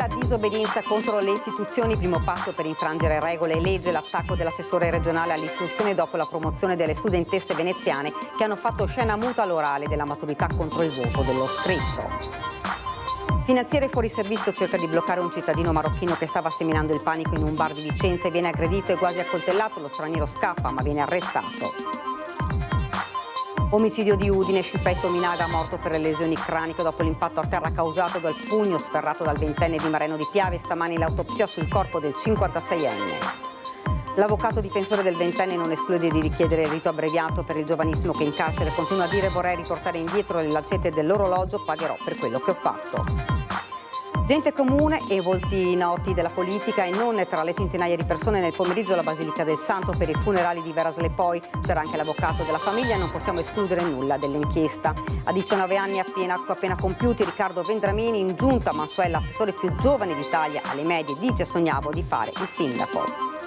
la disobbedienza contro le istituzioni, primo passo per infrangere regole e legge, l'attacco dell'assessore regionale all'istruzione dopo la promozione delle studentesse veneziane che hanno fatto scena muta all'orale della maturità contro il voto dello scritto. Finanziere fuori servizio cerca di bloccare un cittadino marocchino che stava seminando il panico in un bar di Vicenza e viene aggredito e quasi accoltellato, lo straniero scappa ma viene arrestato. Omicidio di Udine, Scippetto Minaga morto per le lesioni craniche dopo l'impatto a terra causato dal pugno sferrato dal ventenne di Mareno di Piave. Stamani l'autopsia sul corpo del 56enne. L'avvocato difensore del ventenne non esclude di richiedere il rito abbreviato per il giovanissimo che in carcere continua a dire: vorrei riportare indietro le lancette dell'orologio, pagherò per quello che ho fatto. Gente comune e volti noti della politica e non tra le centinaia di persone nel pomeriggio alla Basilica del Santo per i funerali di Vera Slepoi. C'era anche l'avvocato della famiglia, non possiamo escludere nulla dell'inchiesta. A 19 anni appena compiuti, Riccardo Vendramini in giunta Mansuella, assessore più giovane d'Italia alle medie, dice: sognavo di fare il sindaco.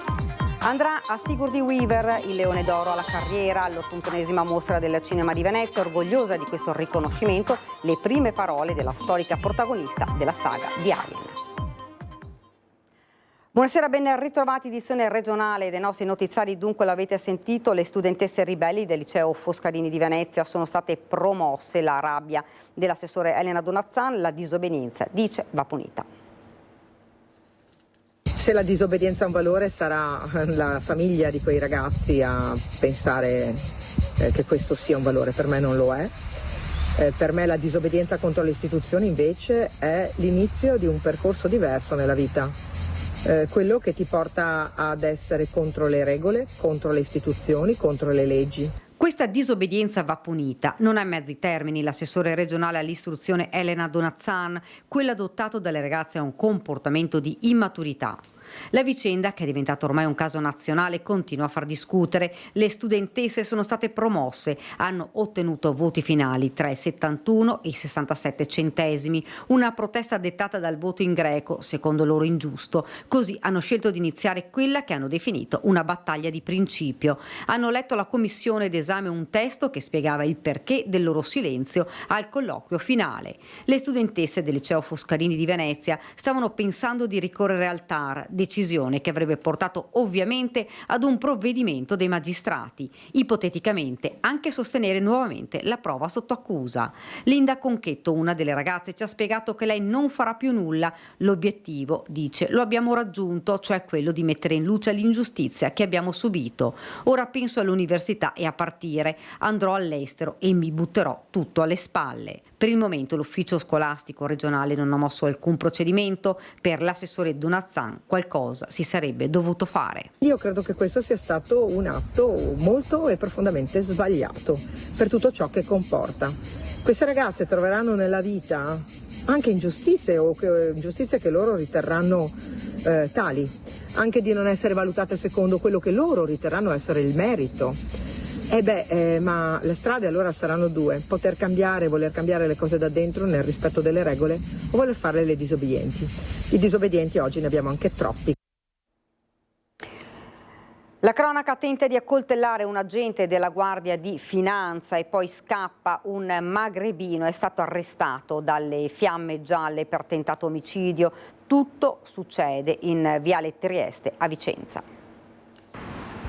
Andrà a Sigourney Weaver il Leone d'Oro alla carriera all'81esima mostra del cinema di Venezia, orgogliosa di questo riconoscimento, le prime parole della storica protagonista della saga di Alien. Buonasera, ben ritrovati, edizione regionale dei nostri notiziari. Dunque l'avete sentito, le studentesse ribelli del liceo Foscarini di Venezia sono state promosse. La rabbia dell'assessore Elena Donazzan, la disobbedienza, dice, va punita. Se la disobbedienza è un valore, sarà la famiglia di quei ragazzi a pensare che questo sia un valore. Per me non lo è. Per me la disobbedienza contro le istituzioni invece è l'inizio di un percorso diverso nella vita. Quello che ti porta ad essere contro le regole, contro le istituzioni, contro le leggi. Questa disobbedienza va punita. Non ha mezzi termini l'assessore regionale all'istruzione Elena Donazzan. Quello adottato dalle ragazze è un comportamento di immaturità. La vicenda, che è diventata ormai un caso nazionale, continua a far discutere. Le studentesse sono state promosse, hanno ottenuto voti finali tra i 71 e i 67 centesimi, una protesta dettata dal voto in greco, secondo loro ingiusto. Così hanno scelto di iniziare quella che hanno definito una battaglia di principio. Hanno letto alla commissione d'esame un testo che spiegava il perché del loro silenzio al colloquio finale. Le studentesse del liceo Foscarini di Venezia stavano pensando di ricorrere al TAR, decisione che avrebbe portato ovviamente ad un provvedimento dei magistrati, ipoteticamente anche sostenere nuovamente la prova sotto accusa. Linda Conchetto, una delle ragazze, ci ha spiegato che lei non farà più nulla. L'obiettivo, dice, lo abbiamo raggiunto, cioè quello di mettere in luce l'ingiustizia che abbiamo subito. Ora penso all'università e a partire, andrò all'estero e mi butterò tutto alle spalle. Per il momento l'ufficio scolastico regionale non ha mosso alcun procedimento. Per l'assessore Donazzan qualcosa si sarebbe dovuto fare. Io credo che questo sia stato un atto molto e profondamente sbagliato per tutto ciò che comporta. Queste ragazze troveranno nella vita anche ingiustizie o ingiustizie che loro riterranno tali, anche di non essere valutate secondo quello che loro riterranno essere il merito. Ma le strade allora saranno due: poter cambiare, voler cambiare le cose da dentro nel rispetto delle regole, o voler fare le disobbedienti. I disobbedienti oggi ne abbiamo anche troppi. La cronaca tenta di accoltellare un agente della Guardia di Finanza e poi scappa. Un magrebino è stato arrestato dalle Fiamme Gialle per tentato omicidio. Tutto succede in Viale Trieste a Vicenza.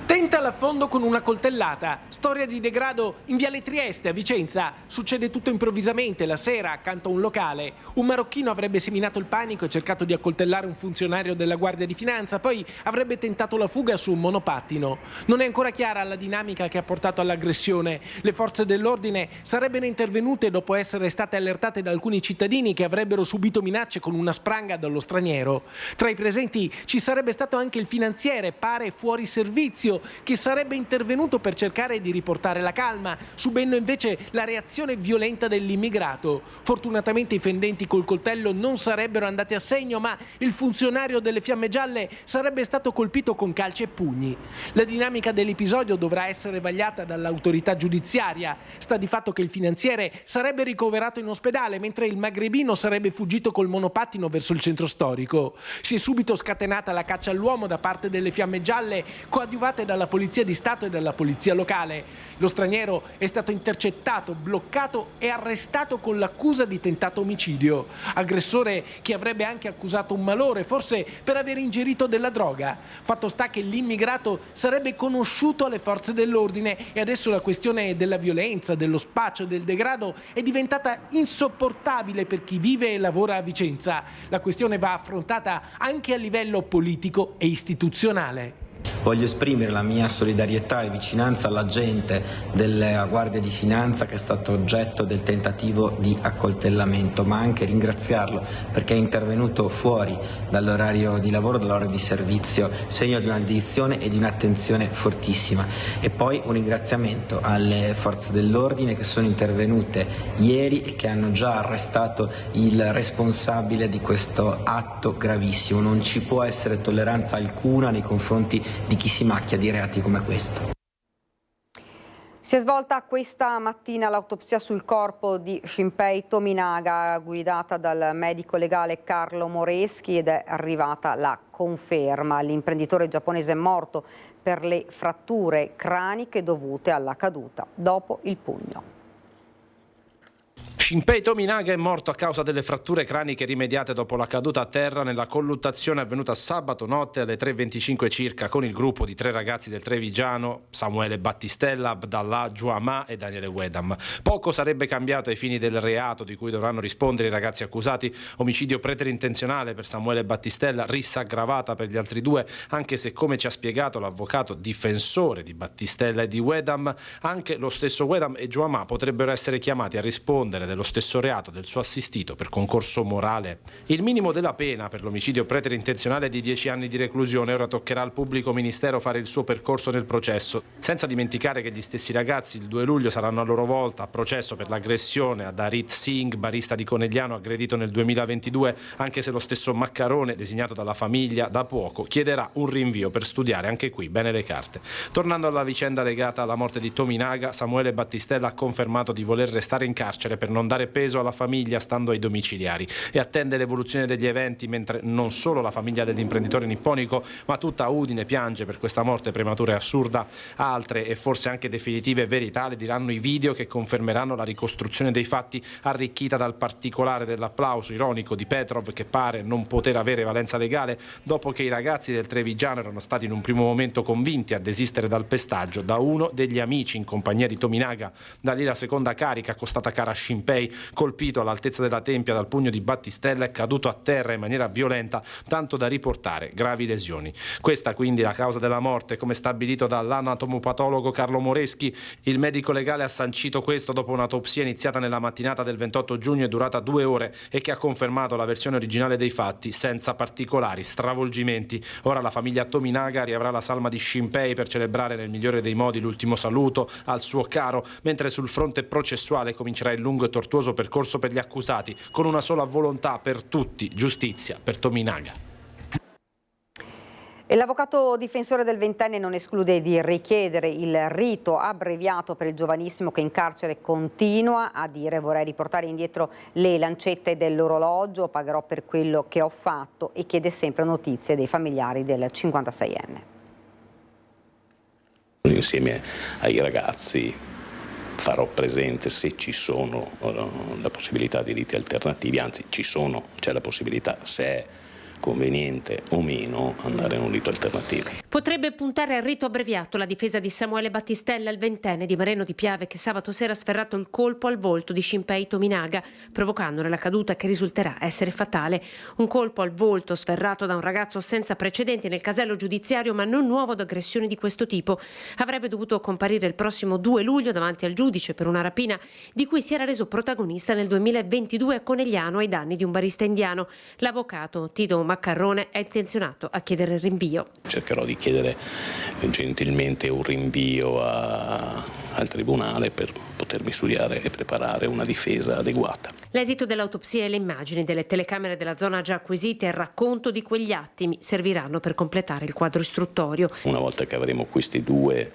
Tenta l'affondo con una coltellata. Storia di degrado in Viale Trieste a Vicenza. Succede tutto improvvisamente la sera accanto a un locale. Un marocchino avrebbe seminato il panico e cercato di accoltellare un funzionario della Guardia di Finanza, poi avrebbe tentato la fuga su un monopattino. Non è ancora chiara la dinamica che ha portato all'aggressione. Le forze dell'ordine sarebbero intervenute dopo essere state allertate da alcuni cittadini che avrebbero subito minacce con una spranga dallo straniero. Tra i presenti ci sarebbe stato anche il finanziere, pare fuori servizio, che sarebbe intervenuto per cercare di riportare la calma, subendo invece la reazione violenta dell'immigrato. Fortunatamente i fendenti col coltello non sarebbero andati a segno, ma il funzionario delle Fiamme Gialle sarebbe stato colpito con calci e pugni. La dinamica dell'episodio dovrà essere vagliata dall'autorità giudiziaria. Sta di fatto che il finanziere sarebbe ricoverato in ospedale, mentre il magrebino sarebbe fuggito col monopattino verso il centro storico. Si è subito scatenata la caccia all'uomo da parte delle Fiamme Gialle, coadiuvate da dalla Polizia di Stato e dalla Polizia locale. Lo straniero è stato intercettato, bloccato e arrestato con l'accusa di tentato omicidio. Aggressore che avrebbe anche accusato un malore, forse per aver ingerito della droga. Fatto sta che l'immigrato sarebbe conosciuto alle forze dell'ordine e adesso la questione della violenza, dello spaccio e del degrado è diventata insopportabile per chi vive e lavora a Vicenza. La questione va affrontata anche a livello politico e istituzionale. Voglio esprimere la mia solidarietà e vicinanza alla gente della Guardia di Finanza che è stato oggetto del tentativo di accoltellamento, ma anche ringraziarlo perché è intervenuto fuori dall'orario di lavoro, dall'ora di servizio, segno di una dedizione e di un'attenzione fortissima. E poi un ringraziamento alle forze dell'ordine che sono intervenute ieri e che hanno già arrestato il responsabile di questo atto gravissimo. Non ci può essere tolleranza alcuna nei confronti di chi si macchia di reati come questo. Si è svolta questa mattina l'autopsia sul corpo di Shinpei Tominaga guidata dal medico legale Carlo Moreschi ed è arrivata la conferma. L'imprenditore giapponese è morto per le fratture craniche dovute alla caduta dopo il pugno. Shinpei Tominaga è morto a causa delle fratture craniche rimediate dopo la caduta a terra nella colluttazione avvenuta sabato notte alle 3:25 circa con il gruppo di 3 ragazzi del Trevigiano, Samuele Battistella, Abdallah Juama e Daniele Wedam. Poco sarebbe cambiato ai fini del reato di cui dovranno rispondere i ragazzi accusati: omicidio preterintenzionale per Samuele Battistella, rissa aggravata per gli altri 2, anche se, come ci ha spiegato l'avvocato difensore di Battistella e di Wedam, anche lo stesso Wedam e Juama potrebbero essere chiamati a rispondere dello stesso reato del suo assistito per concorso morale. Il minimo della pena per l'omicidio preterintenzionale è di 10 anni di reclusione. Ora toccherà al pubblico ministero fare il suo percorso nel processo, senza dimenticare che gli stessi ragazzi il 2 luglio saranno a loro volta a processo per l'aggressione ad Harit Singh, barista di Conegliano aggredito nel 2022, anche se lo stesso Maccarone, designato dalla famiglia da poco, chiederà un rinvio per studiare anche qui bene le carte. Tornando alla vicenda legata alla morte di Tominaga, Samuele Battistella ha confermato di voler restare in carcere per non dare peso alla famiglia stando ai domiciliari e attende l'evoluzione degli eventi, mentre non solo la famiglia dell'imprenditore nipponico ma tutta Udine piange per questa morte prematura e assurda. Altre e forse anche definitive verità le diranno i video che confermeranno la ricostruzione dei fatti, arricchita dal particolare dell'applauso ironico di Petrov, che pare non poter avere valenza legale dopo che i ragazzi del Trevigiano erano stati in un primo momento convinti a desistere dal pestaggio da uno degli amici in compagnia di Tominaga. Da lì la seconda carica, costata cara a Shinpei, colpito all'altezza della tempia dal pugno di Battistella, è caduto a terra in maniera violenta, tanto da riportare gravi lesioni. Questa quindi la causa della morte, come stabilito dall'anatomopatologo Carlo Moreschi. Il medico legale ha sancito questo dopo un'autopsia iniziata nella mattinata del 28 giugno e durata 2 ore e che ha confermato la versione originale dei fatti senza particolari stravolgimenti. Ora la famiglia Tominaga riavrà la salma di Shinpei per celebrare nel migliore dei modi l'ultimo saluto al suo caro, mentre sul fronte processuale comincerà il lungo e tortuoso percorso per gli accusati, con una sola volontà per tutti: giustizia per Tominaga. E l'avvocato difensore del ventenne non esclude di richiedere il rito abbreviato per il giovanissimo che in carcere continua a dire: vorrei riportare indietro le lancette dell'orologio, pagherò per quello che ho fatto, e chiede sempre notizie dei familiari del 56enne. Insieme ai ragazzi farò presente, se ci sono la possibilità di riti alternativi, anzi c'è la possibilità, se è conveniente o meno, andare in un rito alternativo. Potrebbe puntare al rito abbreviato la difesa di Samuele Battistella, il ventenne di Mareno di Piave, che sabato sera ha sferrato il colpo al volto di Shinpei Tominaga, provocandone la caduta che risulterà essere fatale. Un colpo al volto sferrato da un ragazzo senza precedenti nel casello giudiziario, ma non nuovo ad aggressioni di questo tipo. Avrebbe dovuto comparire il prossimo 2 luglio davanti al giudice per una rapina di cui si era reso protagonista nel 2022 a Conegliano ai danni di un barista indiano. L'avvocato Tito Maccarone è intenzionato a chiedere il rinvio. Cercherò di chiedere gentilmente un rinvio al tribunale per potermi studiare e preparare una difesa adeguata. L'esito dell'autopsia e le immagini delle telecamere della zona già acquisite e il racconto di quegli attimi serviranno per completare il quadro istruttorio. Una volta che avremo questi due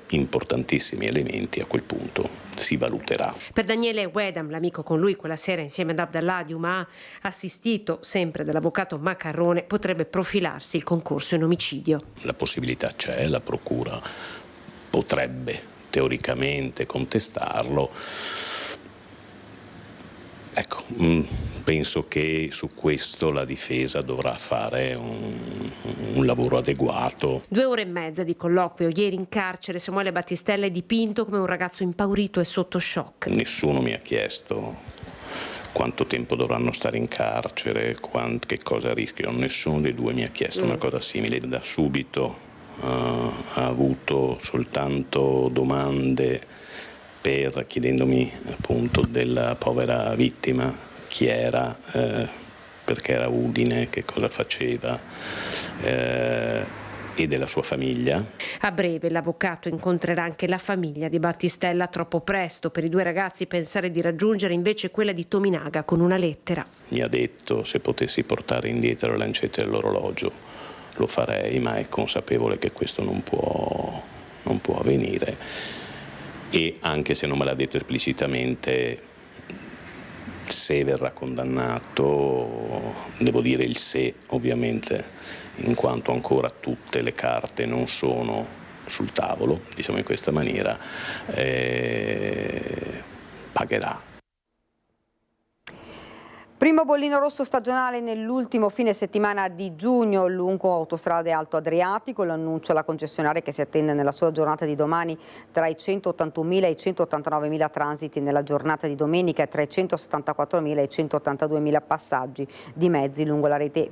importantissimi elementi, a quel punto si valuterà. Per Daniele Wedam, l'amico con lui quella sera insieme ad Abdalladium ha assistito sempre dall'avvocato Macarrone, potrebbe profilarsi il concorso in omicidio. La possibilità c'è, la procura potrebbe teoricamente contestarlo. Ecco, penso che su questo la difesa dovrà fare un lavoro adeguato. 2 ore e mezza di colloquio. Ieri in carcere Samuele Battistella è dipinto come un ragazzo impaurito e sotto shock. Nessuno mi ha chiesto quanto tempo dovranno stare in carcere, che cosa rischiano. Nessuno dei due mi ha chiesto una cosa simile. Da subito ha avuto soltanto domande chiedendomi appunto della povera vittima, chi era, perché era Udine, che cosa faceva, e della sua famiglia. A breve l'avvocato incontrerà anche la famiglia di Battistella. Troppo presto per i 2 ragazzi pensare di raggiungere invece quella di Tominaga con una lettera. Mi ha detto se potessi portare indietro le lancette dell'orologio lo farei, ma è consapevole che questo non può avvenire. E anche se non me l'ha detto esplicitamente, se verrà condannato, devo dire il se ovviamente, in quanto ancora tutte le carte non sono sul tavolo, diciamo in questa maniera, pagherà. Primo bollino rosso stagionale nell'ultimo fine settimana di giugno lungo autostrade Alto Adriatico, lo annuncia la concessionaria che si attende nella sola giornata di domani tra i 181.000 e i 189.000 transiti nella giornata di domenica e tra i 174.000 e i 182.000 passaggi di mezzi lungo la rete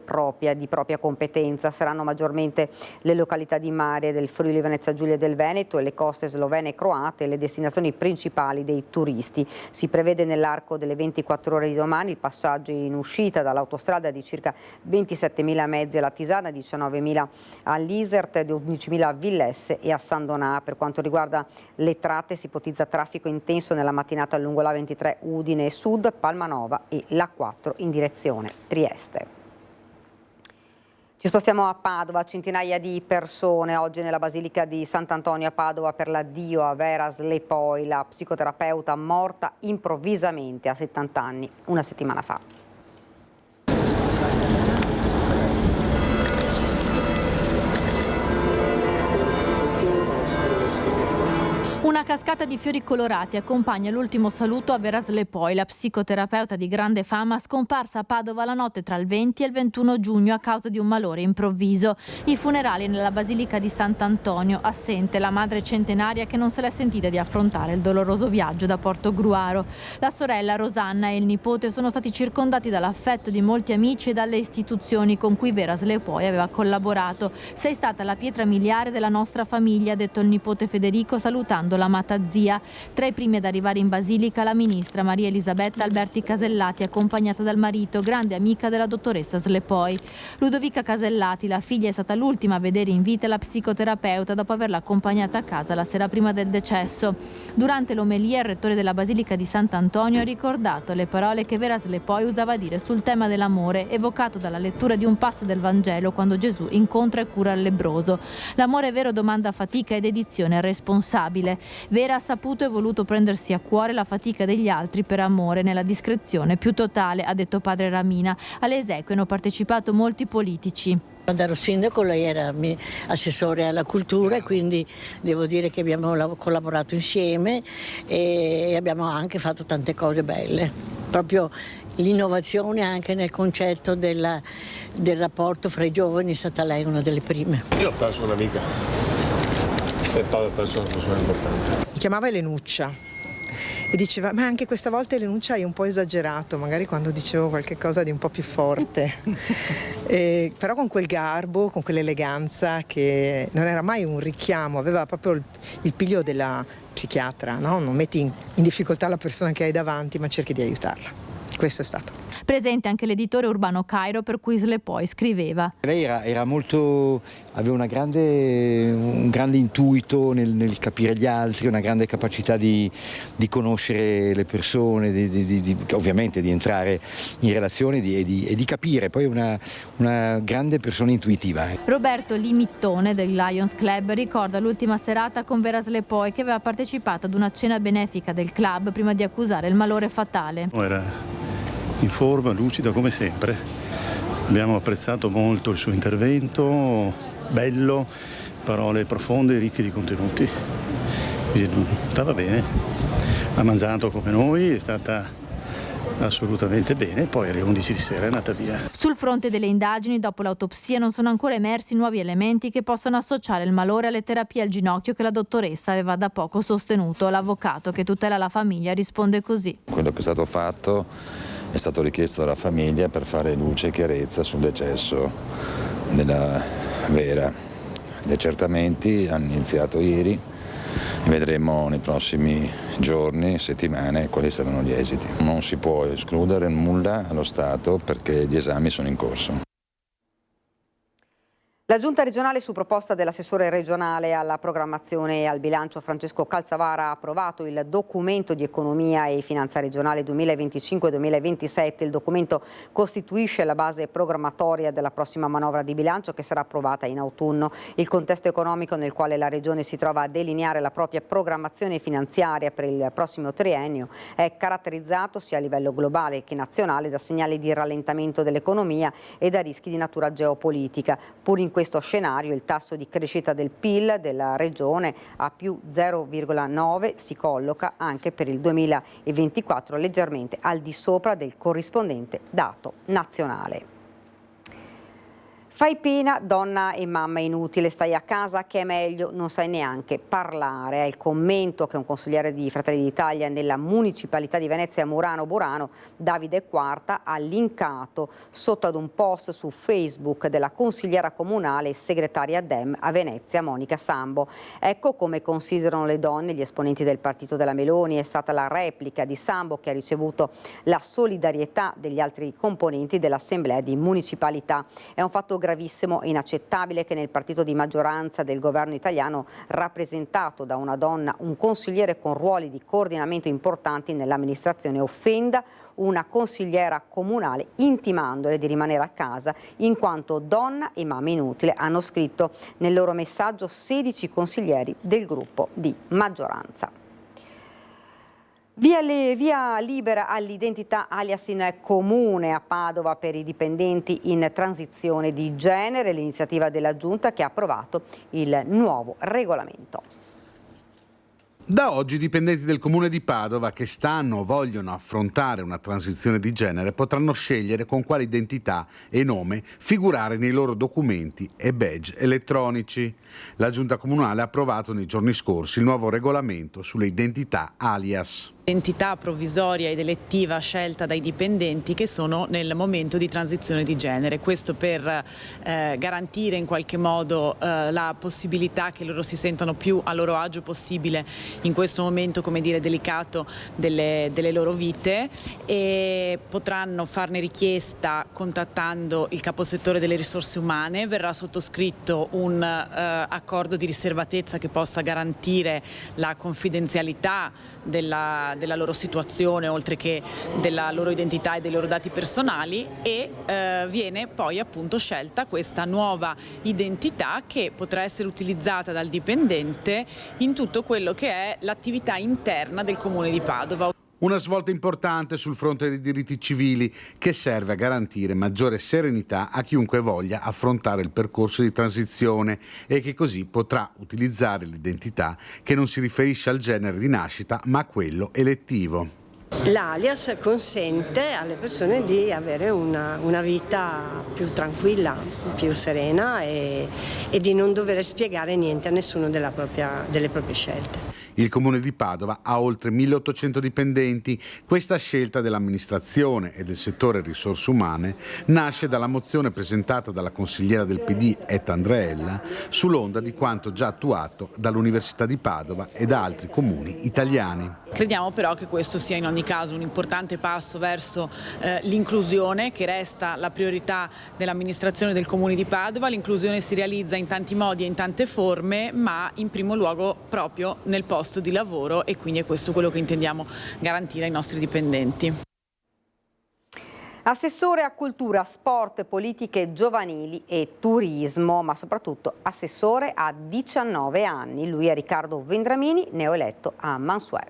di propria competenza. Saranno maggiormente le località di mare del Friuli Venezia Giulia e del Veneto e le coste slovene e croate le destinazioni principali dei turisti. Si prevede nell'arco delle 24 ore di domani il passaggio in uscita dall'autostrada di circa 27.000 mezzi alla Tisana, 19.000 all'Isert, 11.000 a Villesse e a San Donà. Per quanto riguarda le tratte si ipotizza traffico intenso nella mattinata lungo la 23 Udine e Sud, Palmanova e la 4 in direzione Trieste. Ci spostiamo a Padova, centinaia di persone oggi nella Basilica di Sant'Antonio a Padova per l'addio a Vera Slepoi, la psicoterapeuta morta improvvisamente a 70 anni, una settimana fa. Una cascata di fiori colorati accompagna l'ultimo saluto a Vera Slepoi, la psicoterapeuta di grande fama scomparsa a Padova la notte tra il 20 e il 21 giugno a causa di un malore improvviso. I funerali nella Basilica di Sant'Antonio, assente la madre centenaria che non se l'è sentita di affrontare il doloroso viaggio da Portogruaro. La sorella Rosanna e il nipote sono stati circondati dall'affetto di molti amici e dalle istituzioni con cui Vera Slepoi aveva collaborato. Sei stata la pietra miliare della nostra famiglia, ha detto il nipote Federico salutando l'amata zia. Tra i primi ad arrivare in Basilica la ministra Maria Elisabetta Alberti Casellati, accompagnata dal marito, grande amica della dottoressa Slepoi. Ludovica Casellati, la figlia, è stata l'ultima a vedere in vita la psicoterapeuta dopo averla accompagnata a casa la sera prima del decesso. Durante l'omelia il rettore della Basilica di Sant'Antonio ha ricordato le parole che Vera Slepoi usava dire sul tema dell'amore, evocato dalla lettura di un passo del Vangelo quando Gesù incontra e cura il lebbroso. L'amore vero domanda fatica ed dedizione responsabile. Vera ha saputo e voluto prendersi a cuore la fatica degli altri per amore nella discrezione più totale, ha detto padre Ramina. Alle esequie hanno partecipato molti politici. Quando ero sindaco lei era assessore alla cultura e quindi devo dire che abbiamo collaborato insieme e abbiamo anche fatto tante cose belle. Proprio l'innovazione anche nel concetto del rapporto fra i giovani è stata lei una delle prime. Io ho perso un'amica. E poi ho perso una persona importante. Mi chiamava Elenuccia e diceva ma anche questa volta Elenuccia hai un po' esagerato, magari quando dicevo qualche cosa di un po' più forte. Però con quel garbo, con quell'eleganza che non era mai un richiamo, aveva proprio il piglio della psichiatra, no? Non metti in difficoltà la persona che hai davanti ma cerchi di aiutarla. Questo è stato. Presente anche l'editore Urbano Cairo, per cui Slepoi scriveva. Lei era molto, aveva un grande intuito nel capire gli altri, una grande capacità di conoscere le persone, ovviamente di entrare in relazione e di capire, poi una grande persona intuitiva. Roberto Limittone del Lions Club ricorda l'ultima serata con Vera Slepoi, che aveva partecipato ad una cena benefica del club prima di accusare il malore fatale. Era in forma, lucida come sempre. Abbiamo apprezzato molto il suo intervento, bello, parole profonde e ricche di contenuti. Stava bene, ha mangiato come noi, è stata assolutamente bene, poi alle 11 di sera è andata via. Sul fronte delle indagini, dopo l'autopsia, non sono ancora emersi nuovi elementi che possano associare il malore alle terapie al ginocchio che la dottoressa aveva da poco sostenuto. L'avvocato che tutela la famiglia risponde così. Quello che è stato fatto è stato richiesto dalla famiglia per fare luce e chiarezza sul decesso della Vera. Gli accertamenti hanno iniziato ieri, vedremo nei prossimi giorni, settimane, quali saranno gli esiti. Non si può escludere nulla allo Stato perché gli esami sono in corso. La Giunta regionale, su proposta dell'assessore regionale alla programmazione e al bilancio Francesco Calzavara, ha approvato il documento di economia e finanza regionale 2025-2027. Il documento costituisce la base programmatoria della prossima manovra di bilancio che sarà approvata in autunno. Il contesto economico nel quale la Regione si trova a delineare la propria programmazione finanziaria per il prossimo triennio è caratterizzato sia a livello globale che nazionale da segnali di rallentamento dell'economia e da rischi di natura geopolitica. Pur in questo scenario il tasso di crescita del PIL della Regione a più 0,9 si colloca anche per il 2024 leggermente al di sopra del corrispondente dato nazionale. Fai pena, donna e mamma inutile, stai a casa che è meglio, non sai neanche parlare. È il commento che un consigliere di Fratelli d'Italia nella municipalità di Venezia Murano Burano, Davide Quarta, ha linkato sotto ad un post su Facebook della consigliera comunale e segretaria Dem a Venezia Monica Sambo. Ecco come considerano le donne gli esponenti del partito della Meloni. È stata la replica di Sambo che ha ricevuto la solidarietà degli altri componenti dell'assemblea di municipalità. È un fatto gravissimo e inaccettabile che nel partito di maggioranza del governo italiano, rappresentato da una donna, un consigliere con ruoli di coordinamento importanti nell'amministrazione offenda una consigliera comunale intimandole di rimanere a casa in quanto donna e mamma inutile, hanno scritto nel loro messaggio 16 consiglieri del gruppo di maggioranza. Via libera all'identità alias in comune a Padova per i dipendenti in transizione di genere, l'iniziativa della Giunta che ha approvato il nuovo regolamento. Da oggi i dipendenti del Comune di Padova che stanno o vogliono affrontare una transizione di genere potranno scegliere con quale identità e nome figurare nei loro documenti e badge elettronici. La Giunta Comunale ha approvato nei giorni scorsi il nuovo regolamento sulle identità alias. Identità provvisoria ed elettiva scelta dai dipendenti che sono nel momento di transizione di genere. Questo per garantire in qualche modo la possibilità che loro si sentano più a loro agio possibile in questo momento, come dire, delicato delle loro vite, e potranno farne richiesta contattando il caposettore delle risorse umane. Verrà sottoscritto un accordo di riservatezza che possa garantire la confidenzialità della loro situazione, oltre che della loro identità e dei loro dati personali, e viene poi appunto scelta questa nuova identità che potrà essere utilizzata dal dipendente in tutto quello che è l'attività interna del Comune di Padova. Una svolta importante sul fronte dei diritti civili che serve a garantire maggiore serenità a chiunque voglia affrontare il percorso di transizione e che così potrà utilizzare l'identità che non si riferisce al genere di nascita ma a quello elettivo. L'alias consente alle persone di avere una vita più tranquilla, più serena e di non dover spiegare niente a nessuno delle proprie scelte. Il Comune di Padova ha oltre 1.800 dipendenti. Questa scelta dell'amministrazione e del settore risorse umane nasce dalla mozione presentata dalla consigliera del PD Etta Andreella sull'onda di quanto già attuato dall'Università di Padova e da altri comuni italiani. Crediamo però che questo sia in ogni caso un importante passo verso l'inclusione, che resta la priorità dell'amministrazione del Comune di Padova. L'inclusione si realizza in tanti modi e in tante forme, ma in primo luogo proprio nel posto di lavoro, e quindi è questo quello che intendiamo garantire ai nostri dipendenti. Assessore a cultura, sport, politiche giovanili e turismo, ma soprattutto assessore a 19 anni. Lui è Riccardo Vendramini, neoeletto a Mansuè.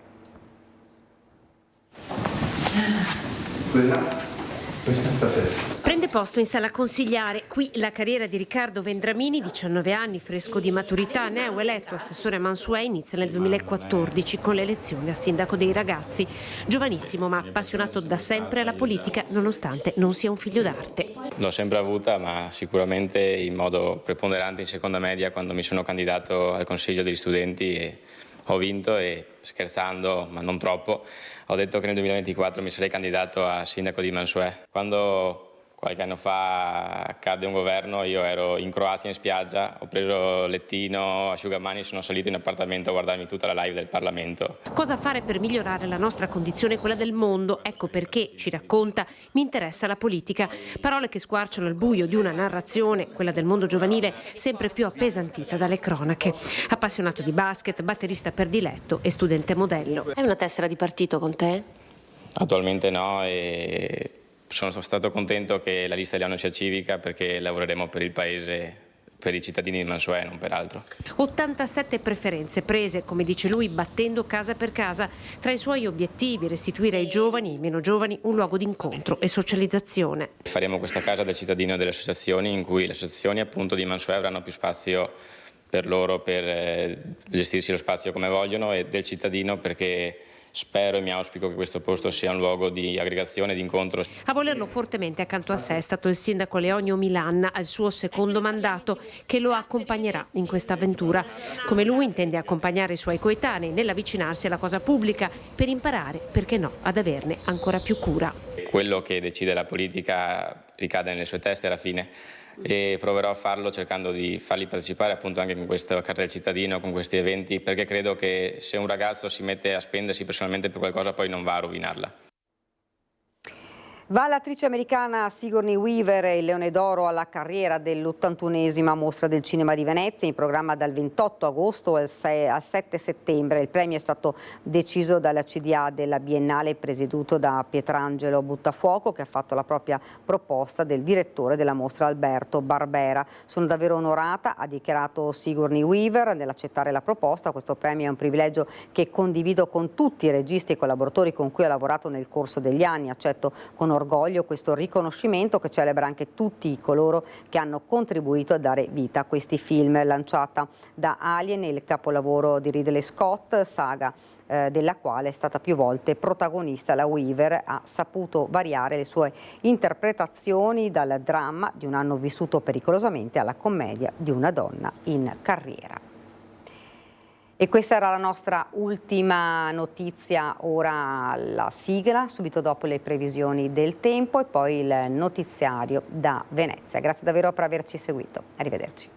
Prende posto in sala consigliare. Qui la carriera di Riccardo Vendramini, 19 anni, fresco di maturità, neoeletto assessore a Mansuè, inizia nel 2014 con l'elezione a sindaco dei ragazzi. Giovanissimo ma appassionato da sempre alla politica, nonostante non sia un figlio d'arte. L'ho sempre avuta, ma sicuramente in modo preponderante in seconda media, quando mi sono candidato al consiglio degli studenti e ho vinto, e scherzando, ma non troppo, ho detto che nel 2024 mi sarei candidato a sindaco di Mansuè. Quando qualche anno fa cadde un governo, io ero in Croazia in spiaggia, ho preso lettino, asciugamani e sono salito in appartamento a guardarmi tutta la live del Parlamento. Cosa fare per migliorare la nostra condizione e quella del mondo? Ecco perché, ci racconta, mi interessa la politica. Parole che squarciano il buio di una narrazione, quella del mondo giovanile, sempre più appesantita dalle cronache. Appassionato di basket, batterista per diletto e studente modello. Hai una tessera di partito con te? Attualmente no, e sono stato contento che la lista italiana sia civica, perché lavoreremo per il paese, per i cittadini di Mansuè, non per altro. 87 preferenze prese, come dice lui, battendo casa per casa. Tra i suoi obiettivi, restituire ai giovani e ai meno giovani un luogo di incontro e socializzazione. Faremo questa casa del cittadino e delle associazioni, in cui le associazioni appunto di Mansuè avranno più spazio per loro, per gestirsi lo spazio come vogliono, e del cittadino perché spero e mi auspico che questo posto sia un luogo di aggregazione e di incontro. A volerlo fortemente accanto a sé è stato il sindaco Leonio Milanna, al suo secondo mandato, che lo accompagnerà in questa avventura. Come lui intende accompagnare i suoi coetanei nell'avvicinarsi alla cosa pubblica per imparare, perché no, ad averne ancora più cura. Quello che decide la politica ricade nelle sue teste alla fine, e proverò a farlo cercando di farli partecipare appunto anche con questa carta del cittadino, con questi eventi, perché credo che se un ragazzo si mette a spendersi personalmente per qualcosa, poi non va a rovinarla. Va l'attrice americana Sigourney Weaver, il Leone d'Oro alla carriera dell'81esima Mostra del Cinema di Venezia, in programma dal 28 agosto al 7 settembre. Il premio è stato deciso dalla CDA della Biennale, presieduto da Pietrangelo Buttafuoco, che ha fatto la propria proposta del direttore della mostra Alberto Barbera. Sono davvero onorata, ha dichiarato Sigourney Weaver, nell'accettare la proposta. Questo premio è un privilegio che condivido con tutti i registi e collaboratori con cui ho lavorato nel corso degli anni. Accetto con orgoglio questo riconoscimento, che celebra anche tutti coloro che hanno contribuito a dare vita a questi film. Lanciata da Alien, il capolavoro di Ridley Scott, saga della quale è stata più volte protagonista, la Weaver ha saputo variare le sue interpretazioni, dal dramma di un anno vissuto pericolosamente alla commedia di una donna in carriera. E questa era la nostra ultima notizia, ora la sigla, subito dopo le previsioni del tempo e poi il notiziario da Venezia. Grazie davvero per averci seguito, arrivederci.